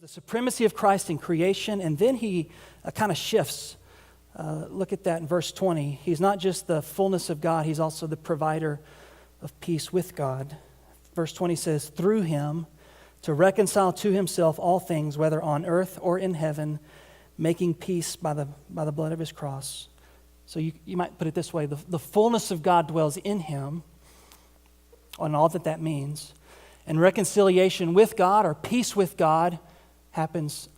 The supremacy of Christ in creation, and then he kind of shifts. Look at that in verse 20. He's not just the fullness of God, he's also the provider of peace with God. Verse 20 says, through him to reconcile to himself all things, whether on earth or in heaven, making peace by the blood of his cross. So you might put it this way, the fullness of God dwells in him, on all that means. And reconciliation with God, or peace with God, happens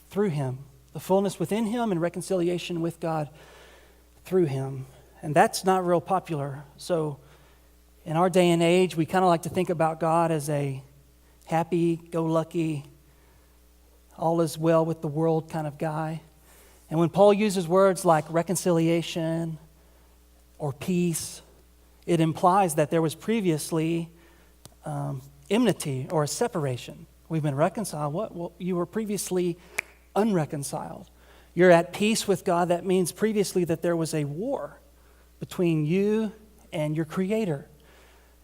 through him. The fullness within him and reconciliation with God through him. And that's not real popular. So in our day and age, we kind of like to think about God as a happy-go-lucky, all is well with the world kind of guy. And when Paul uses words like reconciliation or peace, it implies that there was previously enmity or a separation. We've been reconciled. What? Well, you were previously unreconciled. You're at peace with God. That means previously that there was a war between you and your Creator,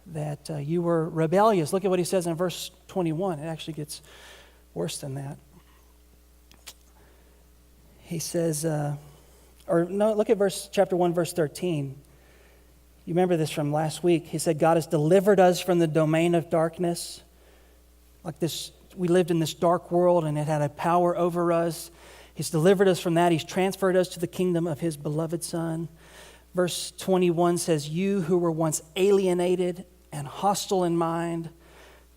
that you were rebellious. Look at what he says in verse 21. It actually gets worse than that. He says, look at chapter 1, verse 13. You remember this from last week. He said, God has delivered us from the domain of darkness. Like this, we lived in this dark world and it had a power over us. He's delivered us from that. He's transferred us to the kingdom of his beloved Son. Verse 21 says, you who were once alienated and hostile in mind,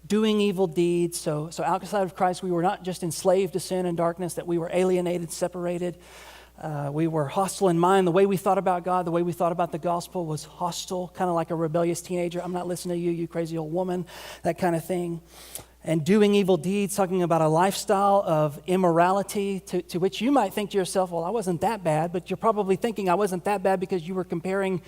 doing evil deeds. So outside of Christ, we were not just enslaved to sin and darkness, that we were alienated, separated. We were hostile in mind. The way we thought about God, the way we thought about the gospel was hostile, kind of like a rebellious teenager. I'm not listening to you, you crazy old woman, that kind of thing. And doing evil deeds, talking about a lifestyle of immorality to which you might think to yourself, well, I wasn't that bad, but you're probably thinking I wasn't that bad because you were comparing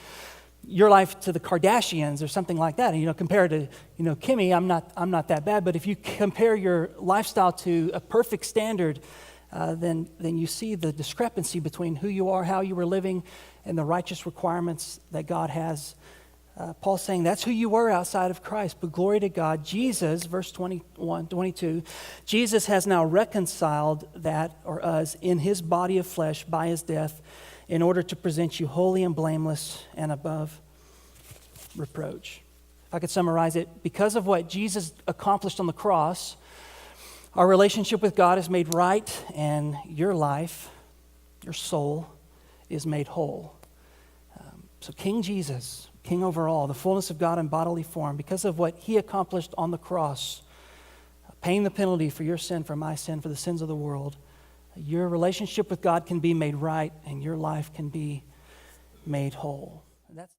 your life to the Kardashians or something like that. And, compared to, Kimmy, I'm not that bad. But if you compare your lifestyle to a perfect standard, then you see the discrepancy between who you are, how you were living, and the righteous requirements that God has. Paul's saying that's who you were outside of Christ. But glory to God, Jesus, verse 22, Jesus has now reconciled that, or us, in his body of flesh by his death, in order to present you holy and blameless and above reproach. If I could summarize it, because of what Jesus accomplished on the cross, our relationship with God is made right, and your life, your soul, is made whole. So King Jesus, King over all, the fullness of God in bodily form, because of what he accomplished on the cross, paying the penalty for your sin, for my sin, for the sins of the world, your relationship with God can be made right, and your life can be made whole. That's